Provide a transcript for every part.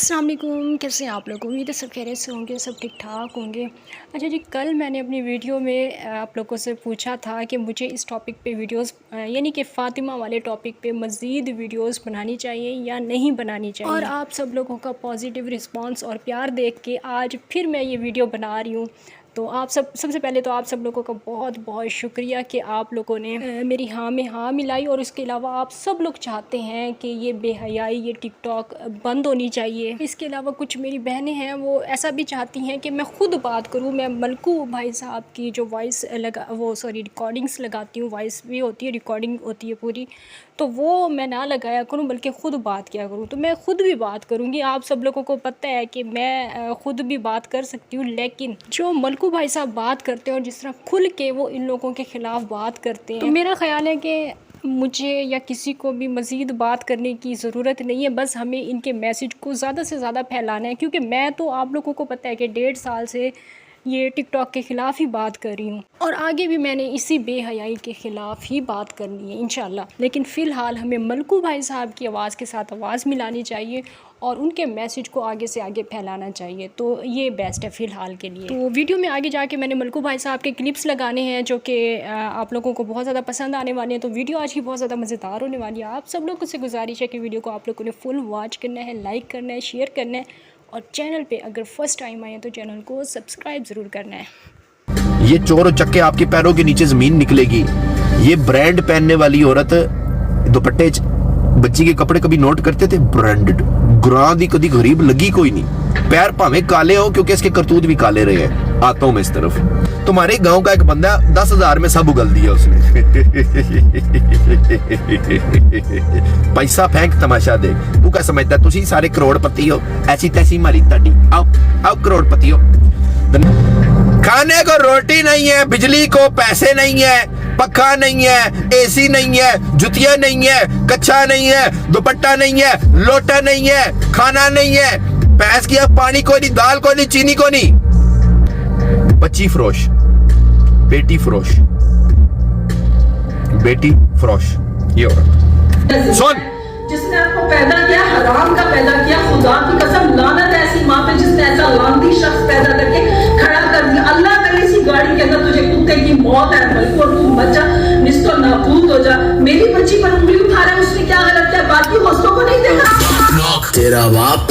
अस्सलाम वालेकुम, कैसे हैं आप लोग। उम्मीद है सब खैरियत से होंगे, सब ठीक ठाक होंगे। अच्छा जी, कल मैंने अपनी वीडियो में आप लोगों से पूछा था कि मुझे इस टॉपिक पे वीडियोस यानी कि फ़ातिमा वाले टॉपिक पे मज़ीद वीडियोस बनानी चाहिए या नहीं बनानी चाहिए, और आप सब लोगों का पॉजिटिव रिस्पांस और प्यार देख के आज फिर मैं ये वीडियो बना रही हूँ। तो आप सबसे पहले तो आप सब लोगों का बहुत बहुत शुक्रिया कि आप लोगों ने मेरी हाँ में हाँ मिलाई, और उसके अलावा आप सब लोग चाहते हैं कि ये बेहयाई, ये टिकटॉक बंद होनी चाहिए। इसके अलावा कुछ मेरी बहनें हैं वो ऐसा भी चाहती हैं कि मैं ख़ुद बात करूँ। मैं मलकू भाई साहब की जो वॉइस रिकॉर्डिंग्स लगाती हूँ, वॉइस भी होती है, रिकॉर्डिंग होती है पूरी, तो वो मैं ना लगाया करूँ बल्कि ख़ुद बात किया करूँ। तो मैं ख़ुद भी बात करूँगी। आप सब लोगों को पता है कि मैं ख़ुद भी बात कर सकती हूँ, लेकिन जो मलकू भाई साहब बात करते हैं और जिस तरह खुल के वो इन लोगों के ख़िलाफ़ बात करते हैं, तो मेरा ख़्याल है कि मुझे या किसी को भी मज़ीद बात करने की ज़रूरत नहीं है। बस हमें इनके मैसेज को ज़्यादा से ज़्यादा फैलाना है, क्योंकि मैं तो आप लोगों को पता है कि 1.5 साल से ये टिकटॉक के ख़िलाफ़ ही बात कर रही हूँ, और आगे भी मैंने इसी बेहयाई के ख़िलाफ़ ही बात करनी है इंशाल्लाह। लेकिन फ़िलहाल हमें मलकू भाई साहब की आवाज़ के साथ आवाज़ मिलानी चाहिए और उनके मैसेज को आगे से आगे फैलाना चाहिए। तो ये बेस्ट है फ़िलहाल के लिए। तो वीडियो में आगे जाके मैंने मलकू भाई साहब के क्लिप्स लगाने हैं जो कि आप लोगों को बहुत ज़्यादा पसंद आने वाले हैं। तो वीडियो आज की बहुत ज़्यादा मज़ेदार होने वाली है। आप सब लोगों से गुजारिश है कि वीडियो को आप लोगों ने फुल वॉच करना है, लाइक करना है, शेयर करना है, और चैनल पे अगर फर्स्ट टाइम आए हैं तो चैनल को सब्सक्राइब ज़रूर करना है। ये चोर उचक्के आपके पैरों के नीचे जमीन निकलेगी। ये ब्रांड पहनने वाली औरत दुपट्टे बच्ची के कपड़े कभी नोट करते थे? ब्रांडेड ग्रां दी कभी गरीब लगी कोई नहीं। पैर भावे काले हो क्योंकि इसके करतूत भी काले रहे हैं। आता हूं मैं इस तरफ। तुम्हारे गांव का एक बंदा 10,000 में सब उगल दिया उसने। पैसा फेंक तमाशा देख। तू क्या समझता है तुसी सारे करोड़पति हो? ऐसी तैसी मारी ताड़ी। आओ करोड़पति हो। खाने को रोटी नहीं है, बिजली को पैसे नहीं है, पक्का नहीं है, एसी नहीं है, जुतिया नहीं है, कच्चा नहीं है, दुपट्टा नहीं है, लोटा नहीं है, खाना नहीं है, भैंस की पानी को नहीं, दाल को नहीं, चीनी को नहीं। बच्ची फरोश, बेटी फरोश, बेटी फरोश। ये औरत सुन, जिसने आपको पैदा किया हराम का पैदा किया। खुदा की कसम लानत है ऐसी माँ पे जिसने ऐसा लानती शख्स पैदा करके खड़ा कर दिया। अल्लाह करे इसी गाड़ी के अंदर तुझे कुत्ते की मौत है बल्कि, और तू बच्चा निस्तो नाबूद हो जा। मेरी बच्ची पर उंगली उठा रहा है, उसने क्या गलत किया? बाकी हौसलों को नहीं देखा। तेरा बाप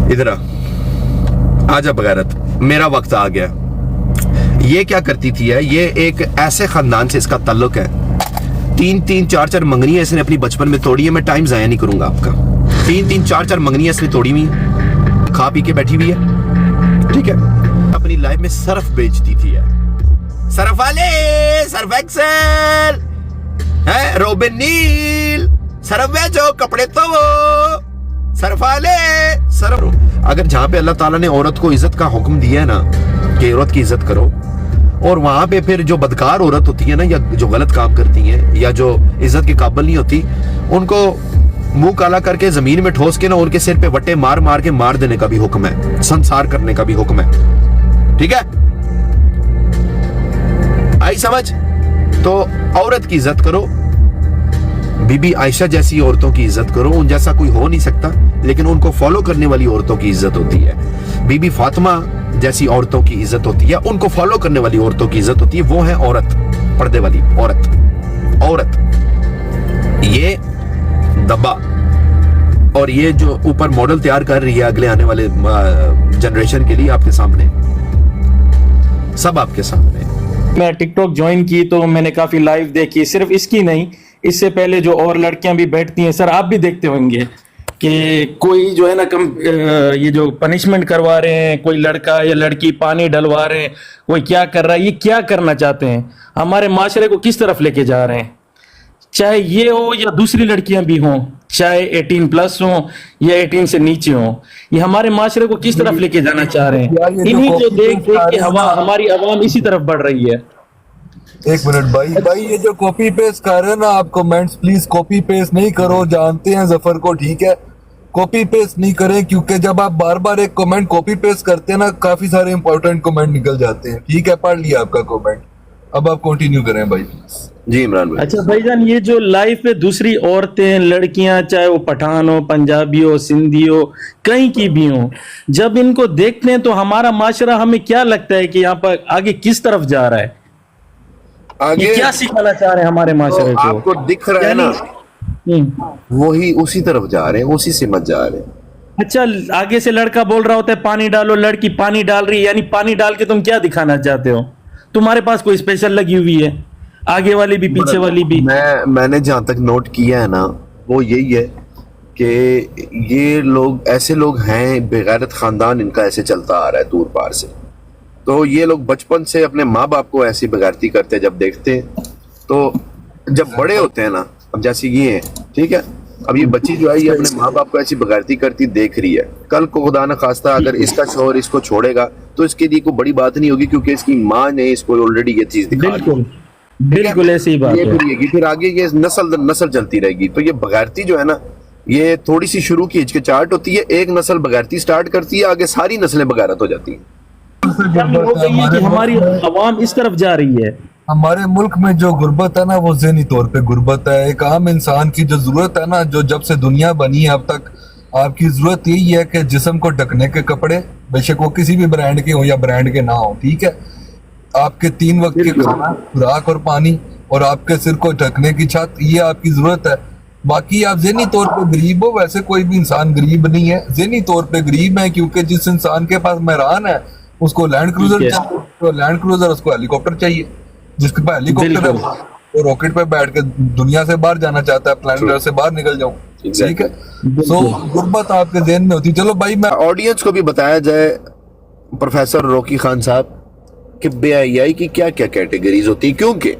इधर आजा बगैरत, मेरा वक्त आ गया। ये क्या करती थी है? ये एक ऐसे खानदान से इसका ताल्लुक है। 3-3, 4-4 मंगनियां इसने अपनी बचपन में तोड़ी है। मैं टाइम जाया नहीं करूंगा आपका। 3-3, 4-4 मंगनियां इसने तोड़ी हुई, खा पी के बैठी हुई है, ठीक है। अपनी लाइफ में सर्फ बेचती थी है। सर्फ वाले, सर्फ एक्सेल है, रोबिन नील, सर्फ बेचो कपड़े तो वो सर्फ वाले सर्फ। अगर जहां पे अल्लाह ताला ने औरत को इज्जत का हुक्म दिया है ना कि औरत की इज्जत करो, और वहां पे फिर जो बदकार औरत होती है ना, या जो गलत काम करती हैं, या जो इज्जत के काबिल नहीं होती, उनको मुंह काला करके जमीन में ठोस के ना उनके सिर पे वट्टे मार मार के मार देने का भी हुक्म है, संसार करने का भी हुक्म है, ठीक है। आई समझ? तो औरत की इज्जत करो। बीबी आयशा जैसी औरतों की इज्जत करो। उन जैसा कोई हो नहीं सकता, लेकिन उनको फॉलो करने वाली औरतों की इज्जत होती है। बीबी फातिमा जैसी औरतों की इज्जत होती है, उनको फॉलो करने वाली औरतों की इज्जत होती है। वो है औरत, पर्दे वाली औरत। औरत ये दब्बा, और ये जो ऊपर मॉडल तैयार कर रही है अगले आने वाले जनरेशन के लिए, आपके सामने, सब आपके सामने। मैं टिकटॉक ज्वाइन की तो मैंने काफी लाइव देखी, सिर्फ इसकी नहीं, इससे पहले जो और लड़कियां भी बैठती हैं, सर आप भी देखते होंगे कि कोई जो है ना ये जो पनिशमेंट करवा रहे हैं, कोई लड़का या लड़की पानी डलवा रहे हैं, कोई क्या कर रहा है, ये क्या करना चाहते हैं? हमारे माशरे को किस तरफ लेके जा रहे हैं? चाहे ये हो या दूसरी लड़कियां भी हों, चाहे 18+ हों या 18 से नीचे हों, ये हमारे माशरे को किस तरफ लेके जाना चाह रहे हैं? इन्हीं को देख देख के हमारी आवाम इसी तरफ बढ़ रही है। एक मिनट भाई, ये जो कॉपी पेस्ट कर रहे हैं ना आप कमेंट्स, प्लीज कॉपी पेस्ट नहीं करो। जानते हैं जफर को, ठीक है, कॉपी पेस्ट नहीं करें, क्योंकि जब आप बार बार एक कमेंट कॉपी पेस्ट करते हैं ना, काफी सारे इंपॉर्टेंट कमेंट निकल जाते हैं। ठीक है, पढ़ लिया आपका कमेंट। अब आप कंटिन्यू करें भाई। जी इमरान भाई। अच्छा भाईजान, ये जो लाइफ में दूसरी औरतें लड़कियां, चाहे वो पठान हो, पंजाबी हो, सिंधी हो, कहीं की भी हो, जब इनको देखते हैं तो हमारा माशरा, हमें क्या लगता है कि यहाँ पर आगे किस तरफ जा रहा है? आगे ये क्या सिखाना चाह रहे हैं हमारे तो माशरे को? आपको दिख रहा है ना, वही उसी तरफ जा रहे हैं, उसी से मत जा रहे हैं। अच्छा, आगे से लड़का बोल रहा होता है पानी डालो, लड़की पानी डाल रही है, यानी पानी डाल के तुम क्या दिखाना चाहते हो? तुम्हारे पास कोई स्पेशल लगी हुई है? आगे वाली भी पीछे वाली भी? मैंने जहां तक नोट किया है ना, वो यही है कि ये लोग ऐसे लोग हैं, बेगैरत खानदान इनका ऐसे चलता आ रहा है दूर पार से। तो ये लोग बचपन से अपने माँ बाप को ऐसी बेगैरती करते जब देखते हैं, तो जब बड़े होते हैं ना, अब जैसे ये है, ठीक है, अब ये बच्ची जो है ये अपने माँ बाप को ऐसी बेगैरती करती देख रही है, कल को खुदा न खास्ता अगर इसका शौहर इसको छोड़ेगा तो इसके लिए कोई बड़ी बात नहीं होगी, क्योंकि इसकी माँ ने इसको ऑलरेडी ये चीज दिखा दी। बिल्कुल बिल्कुल ऐसी ही बात ये है। फिर आगे ये नस्ल चलती रहेगी। तो ये बगैरती जो है ना, ये थोड़ी सी शुरू की हिचकिचाहट होती है, एक नस्ल बगैरती स्टार्ट करती है, आगे सारी नस्लें बगैरत हो जाती हैं। हो गई है कि हमारी अवाम इस तरफ जा रही है। हमारे मुल्क में जो गुर्बत है ना, वो ज़हनी तौर पे गुर्बत है। एक आम इंसान की जो जरूरत है ना, जो जब से दुनिया बनी है अब तक, आपकी जरूरत यही है कि जिस्म को ढकने के कपड़े, बेशक वो किसी भी ब्रांड के हो या ब्रांड के ना हो, ठीक है, आपके 3 वक्त के खाना, खुराक और पानी, और आपके सिर को ढकने की छत, ये आपकी जरूरत है। बाकी आप ज़हनी तौर पे गरीब हो, वैसे कोई भी इंसान गरीब नहीं है, ज़हनी तौर पे गरीब है, क्योंकि जिस इंसान के पास मेहरान है उसको लैंड क्रूजर चाहिए, तो लैंड क्रूजर उसको हेलीकॉप्टर चाहिए, जिसके पास हेलीकॉप्टर है वो रॉकेट पे बैठ के दुनिया से बाहर जाना चाहता है, प्लैनेट से बाहर निकल जाऊं, ठीक है। सो गुर्बत आपके ज़हन में होती। चलो भाई, मैं ऑडियंस को भी बताया जाए, प्रोफेसर रॉकी खान साहब, कि बेहयाई की क्या क्या कैटेगरीज होती है, क्योंकि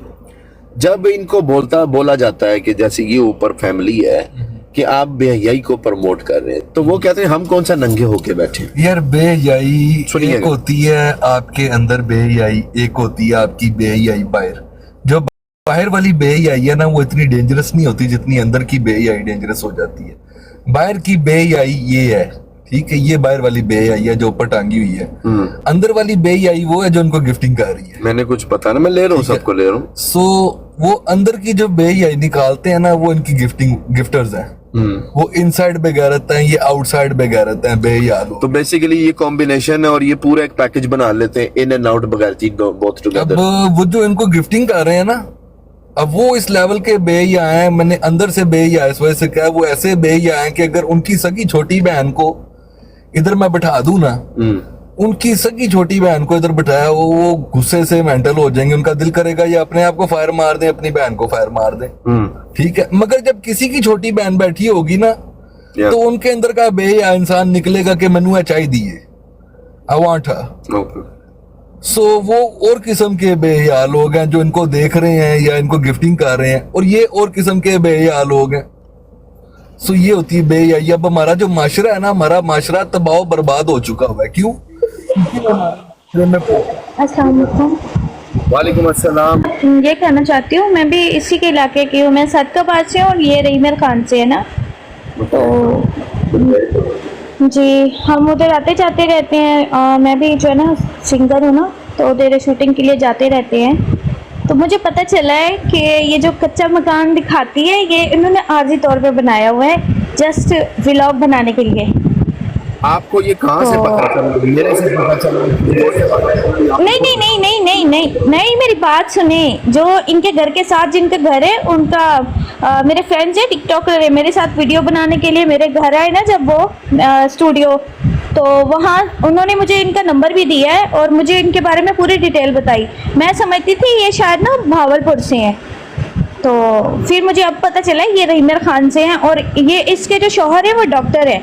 जब इनको बोला जाता है कि जैसे ये ऊपर फैमिली है कि आप बेहयाई को प्रमोट कर रहे हैं, तो वो कहते हैं हम कौन सा नंगे होके बैठे। यार बेहयाई एक होती है आपके अंदर बेहयाई, एक होती है आपकी बेहयाई बाहर। जो बाहर वाली बेहयाई है ना, वो इतनी डेंजरस नहीं होती जितनी अंदर की बेहयाई डेंजरस हो जाती है। बाहर की बेहयाई ये है, ठीक है, ये बाहर वाली बेहयाई है जो ऊपर टांगी हुई है। अंदर वाली बेहयाई वो है जो उनको गिफ्टिंग कर रही है। मैंने कुछ पता ना, मैं ले रहा हूँ, सबको ले रहा हूँ। सो वो अंदर की जो बेहयाई निकालते हैं ना, वो इनकी गिफ्टर्स हैं। वो इनसाइड बेगैरत हैं, ये आउटसाइड बेगैरत हैं, बेहया लोग। तो बेसिकली ये कॉम्बिनेशन है और ये पूरा एक पैकेज बना लेते हैं, इन एंड आउट बगैरती बोथ टुगेदर। अब वो जो इनको गिफ्टिंग कर रहे हैं ना, अब वो इस लेवल के बेहया हैं, मैंने अंदर से बेहया इस वजह से क्या, वो ऐसे बेहया हैं कि अगर उनकी सगी छोटी बहन को इधर मैं बिठा दूं ना, उनकी सगी छोटी बहन को इधर बिठाया, वो गुस्से से मेंटल हो जाएंगे, उनका दिल करेगा ये अपने आप को फायर मार दें, अपनी बहन को फायर मार दें, ठीक है। मगर जब किसी की छोटी बहन बैठी होगी ना, तो उनके अंदर का बेहया इंसान निकलेगा कि मैनू चाहिए, आई वांट हर। सो वो और किस्म के बेहया लोग हैं जो इनको देख रहे हैं या इनको गिफ्टिंग कर रहे हैं, और ये और किस्म के बेहया लोग हैं। सो ये होती है बेहयाई। अब हमारा जो माशरा है ना, हमारा माशरा तबाह बर्बाद हो चुका हुआ है। क्यों? अस्सलाम वालेकुम। वालेकुम अस्सलाम। ये कहना चाहती हूँ, मैं भी इसी के इलाके की हूँ, मैं सदकाबाद से हूँ और ये रहीमर खान से है ना, तो जी हम उधर आते जाते रहते हैं। मैं भी जो है ना सिंगर हूँ ना, तो उधर शूटिंग के लिए जाते रहते हैं। तो मुझे पता चला है कि ये जो कच्चा मकान दिखाती है, ये इन्होंने आर्जी तौर पे बनाया हुआ है, जस्ट व्लॉग बनाने के लिए। आपको ये कहाँ से पता चला? मेरे से पता चला? नहीं, मेरी बात सुने। जो इनके घर के साथ जिनका घर है, उनका मेरे फ्रेंड्स है, टिकटॉकर है, मेरे साथ वीडियो बनाने के लिए मेरे घर आए ना जब वो स्टूडियो, तो वहाँ उन्होंने मुझे इनका नंबर भी दिया है और मुझे इनके बारे में पूरी डिटेल बताई। मैं समझती थी ये शायद ना भावलपुर से हैं, तो फिर मुझे अब पता चला ये रहीमर खान से हैं, और ये इसके जो शौहर है वो डॉक्टर है।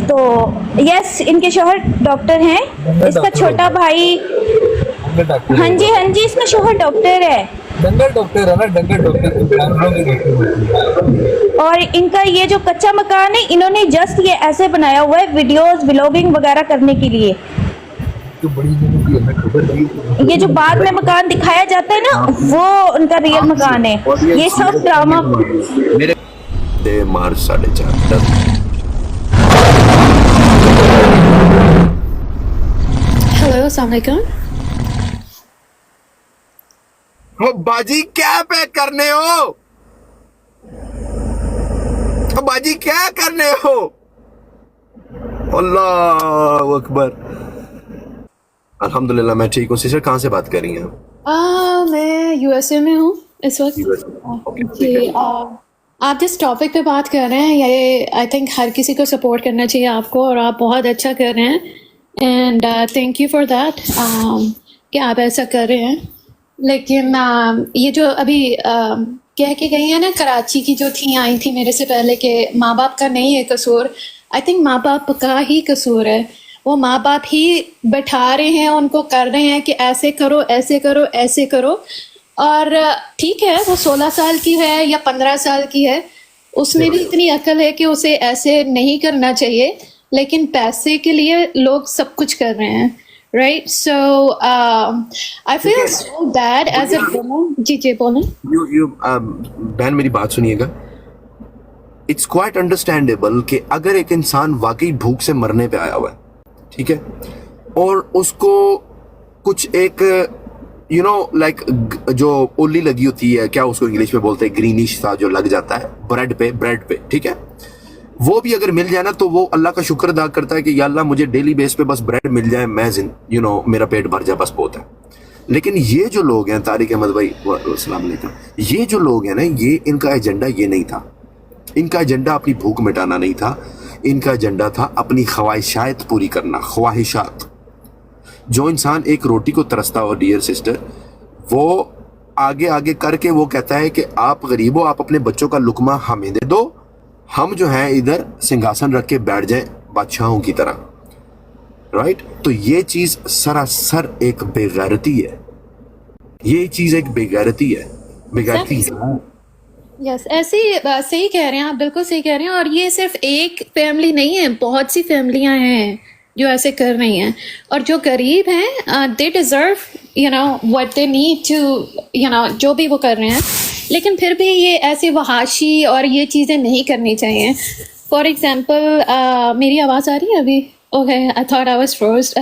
तो यस, इनके शौहर डॉक्टर हैं, इसका छोटा भाई, हाँ जी, इसका शौहर डॉक्टर है, डंगर डॉक्टर है ना, डंगर डॉक्टर। और इनका ये जो कच्चा मकान है, इन्होंने जस्ट ये ऐसे बनाया हुआ है वीडियोस व्लॉगिंग वगैरह करने के लिए। ये जो बाद में मकान दिखाया जाता है ना, वो उनका रियल मकान है। ये सब ड्रामा। मेरे मार्च 4:30। हेलो, अस्सलाम वालेकुम। ओ बाजी क्या पैक करने हो? ओ बाजी क्या करने हो? अल्लाह अकबर। अल्हम्दुलिल्लाह मैं ठीक हूँ। सिस्टर कहाँ से बात कर रही हैं? मैं यूएसए में हूँ इस वक्त। जी, आप जिस टॉपिक पे बात कर रहे हैं ये आई थिंक हर किसी को सपोर्ट करना चाहिए आपको, और आप बहुत अच्छा कर रहे हैं and thank you for that कि आप ऐसा कर रहे हैं। लेकिन ये जो अभी कह के गई है ना कराची की जो थी आई थी मेरे से पहले कि माँ बाप का नहीं है कसूर, आई थिंक माँ बाप का ही कसूर है। वो माँ बाप ही बैठा रहे हैं, उनको कर रहे हैं कि ऐसे करो ऐसे करो ऐसे करो। और ठीक है वो 16 साल की है या 15 साल की है, उसमें भी इतनी अकल है कि उसे ऐसे नहीं करना चाहिए, लेकिन पैसे के लिए लोग सब कुछ कर रहे हैं, right? So I feel so bad as a woman. जी जी बोलें। बहन मेरी बात सुनिएगा। इट्स क्वाइट अंडरस्टैंडेबल कि अगर एक इंसान वाकई भूख से मरने पे आया हुआ है, ठीक है, और उसको कुछ एक लाइक जो ओली लगी होती है, क्या उसको इंग्लिश में बोलते हैं, ग्रीनिश सा जो लग जाता है ब्रेड पे, ठीक है, वो भी अगर मिल जाए ना तो वो अल्लाह का शुक्र अदा करता है कि या अल्लाह मुझे डेली बेस पे बस ब्रेड मिल जाए, मैं मेरा पेट भर जाए, बस बहुत है। लेकिन ये जो लोग हैं, तारिक अहमद भाई अस्सलाम वालेकुम, ये जो लोग हैं ना, ये इनका एजेंडा ये नहीं था। इनका एजेंडा अपनी भूख मिटाना नहीं था, इनका एजेंडा था अपनी ख्वाहिशात पूरी करना। ख्वाहिशात, जो इंसान एक रोटी को तरसता हो डियर सिस्टर, वो आगे आगे करके वो कहता है कि आप गरीब हो, आप अपने बच्चों का लुकमा हमें दे दो, हम जो है इधर सिंहासन रख के बैठ जाएं बादशाहों की तरह, राइट? तो ये चीज सरासर एक बेगैरती है, ये चीज एक बेगैरती है, बेगैरती है। यस, ऐसे ही सही कह रहे हैं आप, बिल्कुल सही कह रहे हैं। और ये सिर्फ एक फैमिली नहीं है, बहुत सी फैमिलियां हैं जो ऐसे कर रही हैं, और जो गरीब हैं they deserve what they need to जो भी वो कर रहे हैं। लेकिन फिर भी ये ऐसे वहाशी और ये चीज़ें नहीं करनी चाहिए। फॉर एग्जांपल मेरी आवाज़ आ रही है अभी? Okay, I thought I was frozen.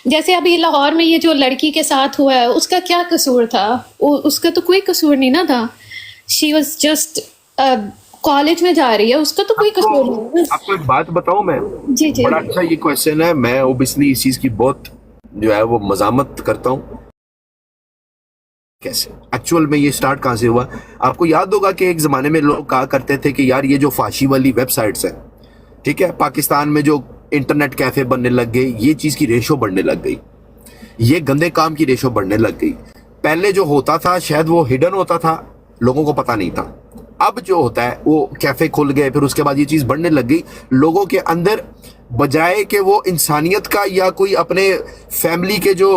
जैसे अभी लाहौर में ये जो लड़की के साथ हुआ है, उसका क्या कसूर था? उसका तो कोई कसूर नहीं ना था। शी वॉज जस्ट कॉलेज में जा रही है, उसका तो कोई कसूर नहीं। आपको एक बात बताऊं मैं? जी जी, बड़ा अच्छा ये क्वेश्चन है। मैं ओबियसली इस चीज की बहुत जो है वो मजामत करता हूं। कैसे एक्चुअल में ये स्टार्ट कहां से हुआ? आपको याद होगा कि एक जमाने में लोग कहा करते थे कि यार ये जो फाशी वाली वेबसाइट्स हैं, ठीक है, पाकिस्तान में जो इंटरनेट कैफे बनने लग गए, ये चीज की रेशो बढ़ने लग गई, ये गंदे काम की रेशो बढ़ने लग गई। पहले जो होता था शायद वो हिडन होता था, लोगों को पता नहीं था। अब जो होता है वो कैफे खुल गए, फिर उसके बाद ये चीज बढ़ने लग गई लोगों के अंदर। बजाय कि वो इंसानियत का या कोई अपने फैमिली के जो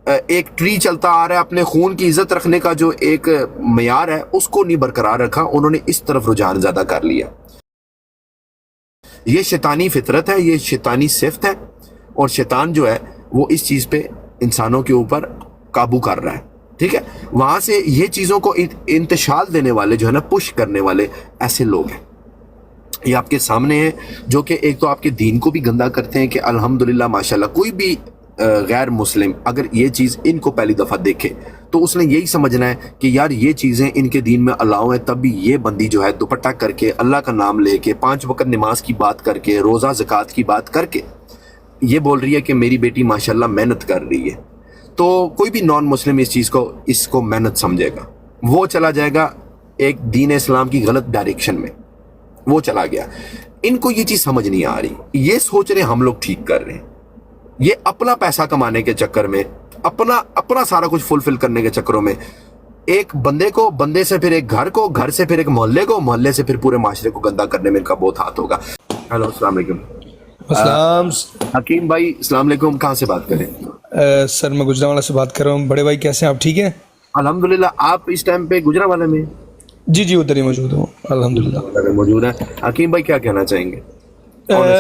एक ट्री चलता आ रहा है, अपने खून की इज्जत रखने का जो एक मयार है, उसको नहीं बरकरार रखा, उन्होंने इस तरफ रुझान ज्यादा कर लिया। ये शैतानी फितरत है, ये शैतानी सिफ्त है, और शैतान जो है वो इस चीज पे इंसानों के ऊपर काबू कर रहा है, ठीक है। वहां से ये चीजों को इंतशाल देने वाले जो है ना, पुश करने वाले ऐसे लोग हैं, ये आपके सामने हैं, जो कि एक तो आपके दीन को भी गंदा करते हैं कि अल्हम्दुलिल्लाह माशाल्लाह। कोई भी गैर मुस्लिम अगर ये चीज़ इनको पहली दफ़ा देखे तो उसने यही समझना है कि यार ये चीज़ें इनके दीन में अलाउ है। तब भी ये बंदी जो है दुपट्टा करके, अल्लाह का नाम लेके, 5 वक्त नमाज की बात करके, रोज़ा ज़कात की बात करके ये बोल रही है कि मेरी बेटी माशाल्लाह मेहनत कर रही है। तो कोई भी नॉन मुस्लिम इस चीज़ को, इसको मेहनत समझेगा, वो चला जाएगा एक दीन इस्लाम की गलत डायरेक्शन में, वो चला गया। इनको ये चीज़ समझ नहीं आ रही, ये सोच रहे हम लोग ठीक कर रहे हैं। ये अपना पैसा कमाने के चक्कर में, अपना सारा कुछ फुलफिल करने के चक्करों में एक बंदे को, बंदे से फिर एक घर को, घर से फिर एक मोहल्ले को, मोहल्ले से फिर पूरे माशरे को गंदा करने में इनका बहुत हाथ होगा। हेलो, अस्सलाम वालेकुम। हकीम भाई अस्सलाम वालेकुम, कहाँ से बात करें? सर मैं गुजरांवाला से बात कर रहा हूँ। बड़े भाई कैसे हैं आप? ठीक हैं अल्हम्दुलिल्लाह। आप इस टाइम पे गुजरांवाला में? जी जी, उधर ही मौजूद हूँ अल्हम्दुलिल्लाह। मौजूद है। हकीम भाई क्या कहना चाहेंगे?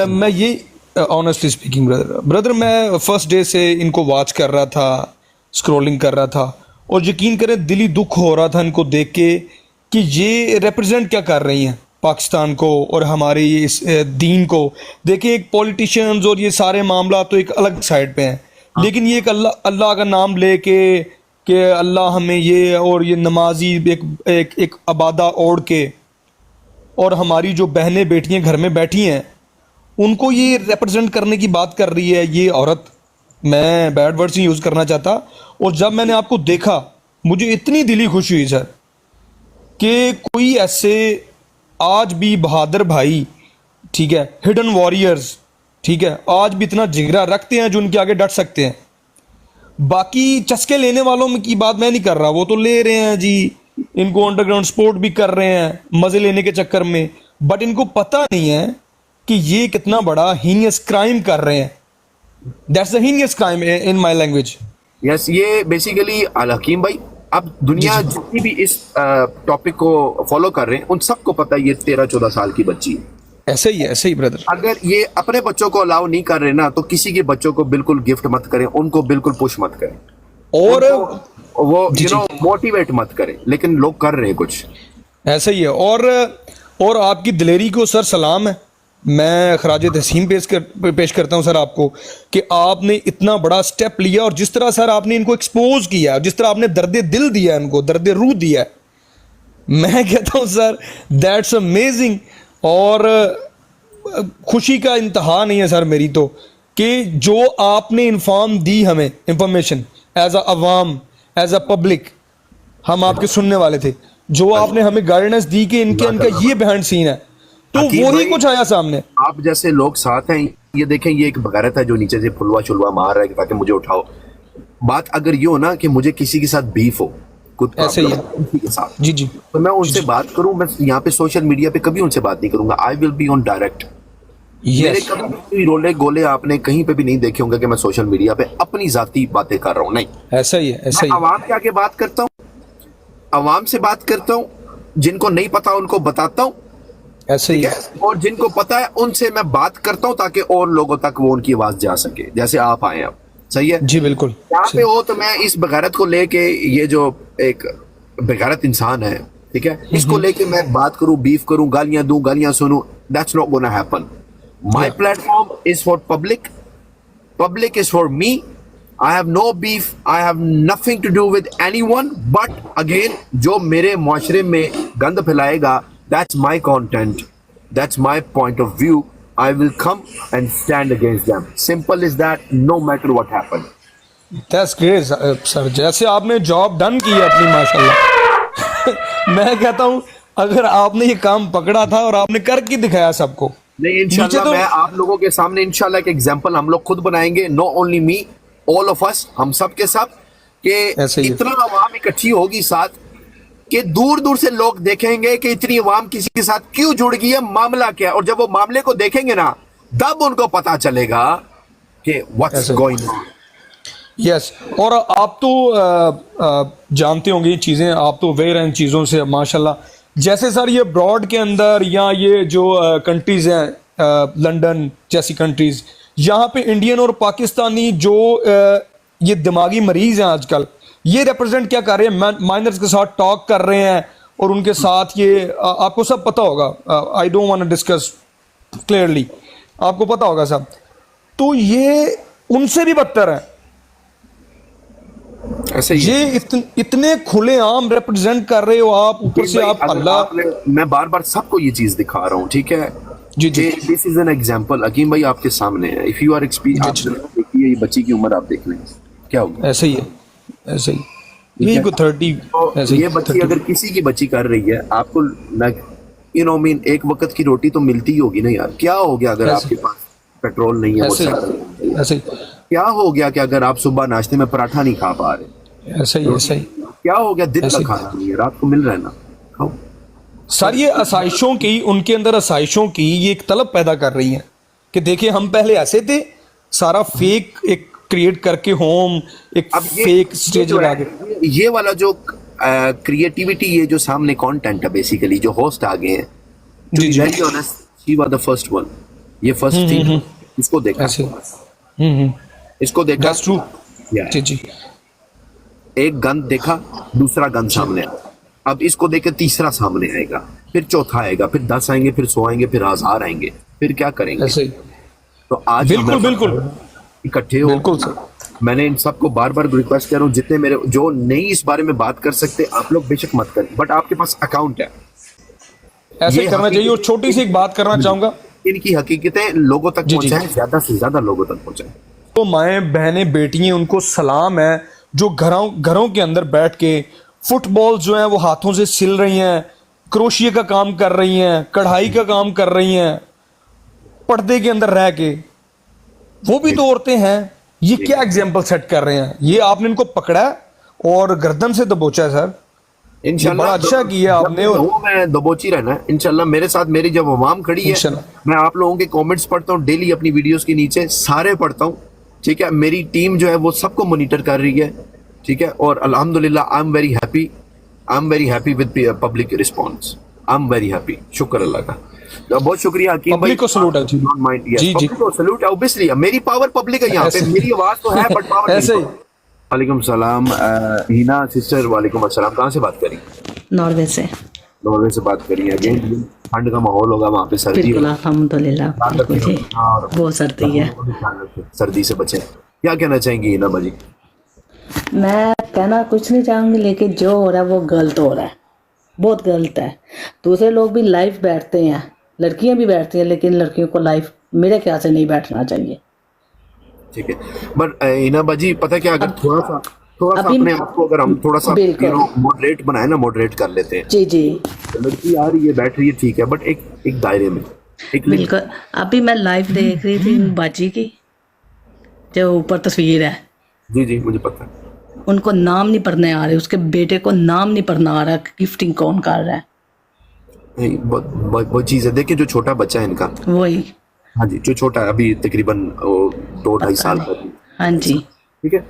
मैं ये ऑनेस्टली स्पीकिंग ब्रदर, मैं फर्स्ट डे से इनको वॉच कर रहा था, स्क्रॉलिंग कर रहा था, और यकीन करें दिली दुख हो रहा था इनको देख के कि ये रिप्रेजेंट क्या कर रही हैं पाकिस्तान को और हमारे इस दीन को। देखिए, एक पॉलिटिशियंस और ये सारे मामला तो एक अलग साइड पे हैं, लेकिन ये एक अल्लाह का नाम लेके कि अल्लाह हमें ये और ये नमाजी एक आबादा ओढ़ के, और हमारी जो बहनें बेटियां घर में बैठी हैं उनको ये रिप्रेजेंट करने की बात कर रही है ये औरत। मैं बैड वर्ड्स नहीं यूज़ करना चाहता। और जब मैंने आपको देखा मुझे इतनी दिली खुशी हुई सर कि कोई ऐसे आज भी बहादुर भाई, ठीक है, हिडन वॉरियर्स, ठीक है, आज भी इतना जिगरा रखते हैं जो उनके आगे डट सकते हैं। बाकी चस्के लेने वालों में की बात मैं नहीं कर रहा, वो तो ले रहे हैं जी, इनको अंडरग्राउंड स्पोर्ट भी कर रहे हैं मजे लेने के चक्कर में, बट इनको पता नहीं है कि ये कितना बड़ा हीनियस क्राइम कर रहे हैं। That's the heinous crime in my language. Yes, ये बेसिकली अल हकीम भाई, अब दुनिया जितनी भी इस टॉपिक को फॉलो कर रहे हैं उन सबको पता है ये 13-14 साल की बच्ची है। ऐसे ही ब्रदर। अगर ये अपने बच्चों को अलाउ नहीं कर रहे ना, तो किसी के बच्चों को बिल्कुल गिफ्ट मत करें, उनको बिल्कुल पुश मत करें, और वो मोटिवेट मत करें, लेकिन लोग कर रहे हैं कुछ ऐसे ही है। और आपकी दिलेरी को सर सलाम है। मैं खराज तहसीन पेश करता हूं सर आपको कि आपने इतना बड़ा स्टेप लिया, और जिस तरह सर आपने इनको एक्सपोज किया, जिस तरह आपने दर्द दिल दिया, इनको दर्द रूह दिया, मैं कहता हूं सर दैट्स अमेजिंग। और खुशी का इंतहा नहीं है सर मेरी तो, कि जो आपने इन्फॉर्म दी हमें information as a Awam, as a public, हम आपके सुनने वाले थे, जो आपने हमें गाइडेंस दी कि इनका ये बिहाइंड सीन है, तो वही कुछ आया सामने। आप जैसे लोग साथ हैं, ये देखें, ये एक बगैरत है जो नीचे से फुलवा शुलवा मार रहा है ताकि मुझे उठाओ। बात अगर ये हो ना कि मुझे किसी के साथ बीफ हो, कुछ ऐसे ही है किसी के साथ, जी, तो मैं उनसे बात करूं, मैं यहाँ पे सोशल मीडिया पे कभी उनसे बात नहीं करूंगा। I will be on direct. मेरे कभी रोले गोले आपने कहीं पे भी नहीं देखे होंगे कि मैं सोशल मीडिया पे अपनी जाती बातें कर रहा हूँ, नहीं। ऐसा ही है। आवाम के आगे बात करता हूँ, आवाम से बात करता हूँ, जिनको नहीं पता उनको बताता हूँ, ऐसे ही है। और जिनको पता है उनसे मैं बात करता हूँ ताकि और लोगों तक वो उनकी आवाज जा सके, जैसे आप आए हैं। सही है जी, बिल्कुल। यहाँ पे हो तो मैं इस बगैरत को लेके, ये जो एक बेगैरत इंसान है, ठीक है, इसको लेके मैं बात करूं, बीफ करूं, गालियां दूं, गालियां सुनूं, that's not gonna happen. My platform is for public, public is for me. I have no beef, I have nothing to do with anyone, but again जो मेरे मुआशरे में गंद फैलाएगा, that's my content, that's my point of view, I will come and stand against them. Simple is that, no matter what happens. That's great, sir. जैसे आपने job done की है अपनी, माशाल्लाह। मैं कहता हूँ अगर आपने ये काम पकड़ा था और आपने करके दिखाया सबको, नहीं, इंशाल्लाह तो मैं आप लोगों के सामने इंशाल्लाह एक एग्जांपल हम लोग खुद बनाएंगे, no only me, all of us, हम सब के सब, कि इतना आवाम इकट्ठी होगी साथ कि दूर दूर से लोग देखेंगे कि इतनी अवाम किसी के साथ क्यों जुड़ गई है, मामला क्या है, और जब वो मामले को देखेंगे ना, तब उनको पता चलेगा कि व्हाट्स गोइंग ऑन। यस, और आप तो जानते होंगे ये चीज़ें, आप तो अवेयर हैं इन चीज़ों से माशाल्लाह। जैसे सर ये ब्रॉड के अंदर, या ये जो कंट्रीज हैं, लंदन जैसी कंट्रीज, यहाँ पे इंडियन और पाकिस्तानी जो ये दिमागी मरीज हैं आजकल, ये रिप्रेजेंट क्या कर रहे हैं, माइनर्स के साथ टॉक कर रहे हैं, और उनके साथ ये आपको सब पता होगा, I don't want to discuss clearly, आपको पता होगा सब, तो ये उनसे भी बदतर है। ऐसे ये इतने खुले आम रिप्रेजेंट कर रहे हो आप, ऊपर से आप अल्लाह, मैं बार बार सबको ये चीज दिखा रहा हूँ, ठीक है जी। दिस इज एन एग्जांपल, हकीम भाई आपके सामने है, इफ यू आर एक्सपीरियंस, देखिए ये बच्ची की उम्र आप देख लें क्या होगी। ऐसे ही है, ऐसे ही, यही को 30 ऐसे ये बच्ची 30। अगर किसी की बच्ची कर रही है, आपको यू नो मीन एक वक्त की रोटी तो मिलती ही होगी ना यार। क्या हो गया अगर आपके पास पेट्रोल नहीं है, ऐसे ही क्या हो गया कि अगर आप सुबह नाश्ते में पराठा नहीं खा पा रहे, ऐसे ही क्या हो गया, दिन का खाना नहीं है, रात को मिल रहा है ना, खाओ। सर ये आसाइशों की, उनके अंदर आसाइशों की ये एक तलब पैदा कर रही है कि देखिए हम पहले ऐसे थे, सारा फेक एक क्रिएट करके होम एक फेक स्टेज लगा के, ये वाला जो क्रिएटिविटी, ये जो सामने कंटेंट है, बेसिकली जो होस्ट आ गए हैं, जी very honest, she was the first one, ये फर्स्ट थी, इसको देखा, इसको देखा, दैट्स ट्रू जी। एक गन देखा, दूसरा गन सामने आया, अब इसको देख के तीसरा सामने आएगा, फिर चौथा आएगा, फिर 10 आएंगे, फिर 100 आएंगे, फिर 1000 आएंगे, फिर क्या करेंगे। ऐसे ही, तो आज बिल्कुल इकट्ठे हो, बिल्कुल सर, मैंने इन सबको बार बार रिक्वेस्ट कर रहा हूँ, जितने मेरे जो नहीं इस बारे में बात कर सकते आप लोग बेशक मत करें, बट आपके पास अकाउंट है, ऐसे ये करना चाहिए। और छोटी सी एक बात करना चाहूंगा, इनकी हकीकतें लोगों तक जी, जी। पहुंचाएं, ज्यादा से ज्यादा लोगों तक पहुंचाएं। तो माएँ बहनें बेटियां उनको सलाम है जो घरों के अंदर बैठ के फुटबॉल जो है वो हाथों से सिल रही हैं, क्रोशिया का काम कर रही हैं, कढ़ाई का काम कर रही हैं, पर्दे के अंदर रह के, वो भी तो औरतें हैं। ये क्या एग्जाम्पल सेट कर रहे हैं? ये आपने इनको पकड़ा है और गर्दन से दबोचा है सर। इंशाल्लाह बड़ा अच्छा किया आपने। जब मैं दबोची रहना है इंशाल्लाह। मेरे साथ मेरी जब अवाम खड़ी है, इंशाल्लाह। मैं आप लोगों के कमेंट्स पढ़ता हूँ डेली, अपनी वीडियोस के नीचे सारे पढ़ता हूँ, ठीक है। मेरी टीम जो है वो सबको मॉनिटर कर रही है, ठीक है। और अल्हम्दुलिल्लाह I am very happy with public response. I am very happy, शुक्र अल्लाह का। बहुत शुक्रिया हकीम भाई, पब्लिक को सलूट है जी। डोंट माइंड, यस जी, जी। पब्लिक को सलूट है। ऑब्वियसली मेरी पावर पब्लिक है यहाँ पे, मेरी आवाज तो है बट पावर ऐसे ही। वालेकुम सलाम हिना सिस्टर, वालेकुम अस्सलाम। कहाँ से बात करी? नॉर्वे से। नॉर्वे से बात करी है। अगेन ठंड का माहौल होगा वहाँ पे, सर्दी बिल्कुल होगी। अल्हम्दुलिल्लाह, बिल्कुल जी, बहुत सर्दी है। सर्दी से बचें। क्या कहना चाहेंगी हिना बाजी? मैं कहना कुछ नहीं चाहूँगी, लेकिन जो हो रहा है वो गलत हो रहा है, बहुत गलत है। दूसरे लोग भी लाइव बैठते हैं, लड़कियां भी बैठती हैं, लेकिन लड़कियों को लाइव मेरे ख्याल से नहीं बैठना चाहिए। ठीक है, बट हिना बाजी पता क्या, अगर थोड़ा सा अभी अपने आप को अगर हम थोड़ा सा बिल्कुल। मॉडरेट बनाए ना, मॉडरेट कर लेते हैं। जी जी लड़की आ रही है बैठ रही है, ठीक है, बट एक दायरे में, एक बिल्कुल। अभी मैं लाइव देख रही थी बाजी की, जो ऊपर तस्वीर है, जी जी मुझे पता है। उनको नाम नहीं पढ़ने आ रहे, उसके बेटे को नाम नहीं पढ़ना आ रहा, गिफ्टिंग कौन कर रहा है। नहीं, बहुत चीज है। देखिए जो छोटा बच्चा है इनका, वही, हाँ जी, जो छोटा है अभी तकरीबन 2-2.5 साल का है, हाँ जी, ठीक है,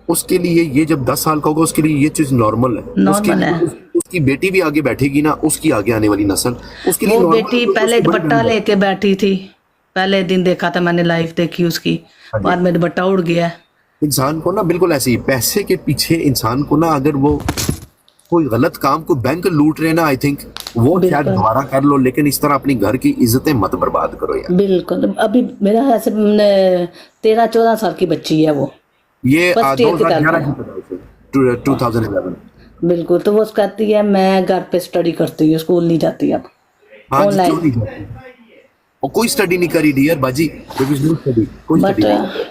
उसके लिए ये जब 10 साल का होगा उसके लिए ये चीज नॉर्मल है। नॉर्मल है। उसकी बेटी भी आगे बैठेगी ना, उसकी आगे आने वाली नस्ल उसके लिए वो normal बेटी है, पहले उसको बड़ी दुपट्टा गंदी है। लेके बैठी थी, पहले दिन देखा था मैंने, लाइव देखी उसकी, बाद में दुपट्टा उड़ गया। इंसान को ना बिल्कुल ऐसे ही पैसे के पीछे इंसान को ना, अगर वो कोई गलत काम को बैंक लूट रहे ना, आई थिंक वो शायद बिल्कुल। दोबारा कर लो, लेकिन इस तरह अपनी घर की इज्जतें मत बर्बाद करो यार। बिल्कुल। अभी मेरा ऐसे 13-14 साल की बच्ची है वो, ये First year की 2011 तरफ की तरह से 2011। बिल्कुल। तो वो कहती है मैं घर पे स्टडी करती हूँ, स्कूल नहीं जाती अब, हाँ जी, क्यों ऑनलाइन। नहीं करती? और कोई स्टडी नहीं करी डियर बाजी, कोई बट स्टडी।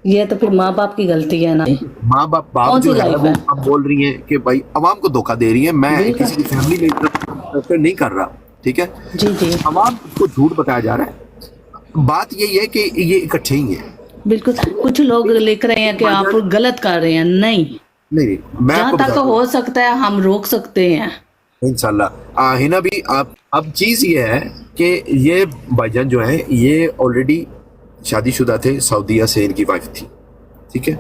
ये तो फिर माँ बाप की गलती है ना। माँ बाप कौन सी जो है लाइफ वो है? अब बोल रही हैं कि भाई अवाम को धोखा दे रही है। मैं बिल्कुल। किसी की फैमिली में प्रेफर नहीं कर रहा, ठीक है। जी जी अवाम को झूठ बताया जा रहा है। बात यही है कि ये इकट्ठे ही हैं। बिल्कुल। कुछ लोग लिख रहे हैं कि आप गलत कर रहे हैं, नहीं, नहीं मैं जहाँ आपको तक बताता हूँ, हो सकता है हम रोक सकते हैं। इंशाल्लाह। हिना भी आप, अब चीज ये है कि ये भाईजान जो है ये ऑलरेडी शादीशुदा थे, सऊदीया से इनकी वाइफ थी, ठीक है।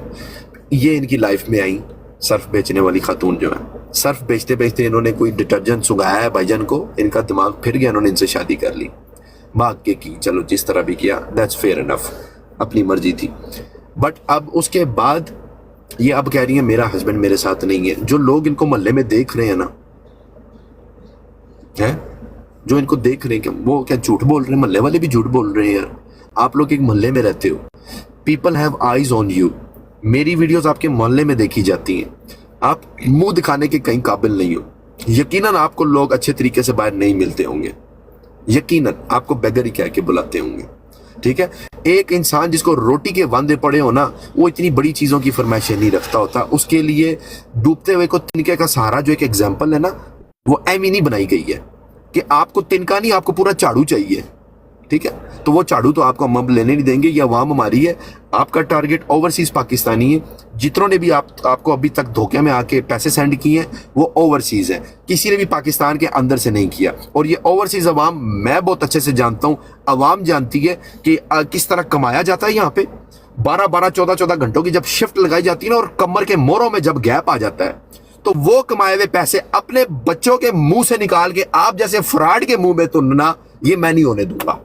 ये इनकी लाइफ में आई सर्फ बेचने वाली खातून जो है, सर्फ बेचते बेचते इन्होंने कोई डिटर्जेंट सुगाया है भाईजान को, इनका दिमाग फिर गया, इन्होंने इनसे शादी कर ली, भाग के की, चलो जिस तरह भी किया दैट्स फेयर इनफ, अपनी मर्जी थी। बट अब उसके बाद ये अब कह रही है मेरा हस्बैंड मेरे साथ नहीं है। जो लोग इनको मोहल्ले में देख रहे हैं ना, है जो इनको देख रहे हैं, क्या वो क्या झूठ बोल रहे हैं? मोहल्ले वाले भी झूठ बोल रहे हैं यार। आप लोग एक मोहल्ले में रहते हो, people have eyes on you. मेरी वीडियोस आपके मोहल्ले में देखी जाती हैं, आप मुंह दिखाने के कहीं काबिल नहीं हो। यकीनन आपको लोग अच्छे तरीके से बाहर नहीं मिलते होंगे, यकीनन आपको बेगर ही कह के बुलाते होंगे, ठीक है। एक इंसान जिसको रोटी के वांदे पड़े हो ना, वो इतनी बड़ी चीजों की फरमाइशें नहीं रखता होता। उसके लिए डूबते हुए को तिनके का सहारा जो एक एग्जाम्पल है ना, वो एम ही नहीं बनाई गई है कि आपको तिनका नहीं, आपको पूरा झाड़ू चाहिए, ठीक है। तो वो झाड़ू तो आपको हम अब लेने नहीं देंगे, ये अवाम हमारी है। आपका टारगेट ओवरसीज पाकिस्तानी है। जितनों ने भी आपको अभी तक धोखे में आके पैसे सेंड किए हैं वो ओवरसीज है, किसी ने भी पाकिस्तान के अंदर से नहीं किया। और ये ओवरसीज अवाम मैं बहुत अच्छे से जानता हूँ, अवाम जानती है कि किस तरह कमाया जाता है। यहाँ पे 12-12, 14-14 घंटों की जब शिफ्ट लगाई जाती है ना, और कमर के मोरों में जब गैप आ जाता है, तो वो कमाए हुए पैसे अपने बच्चों के मुंह से निकाल के आप जैसे फ्रॉड के मुंह में तुनना, ये मैं नहीं होने दूंगा।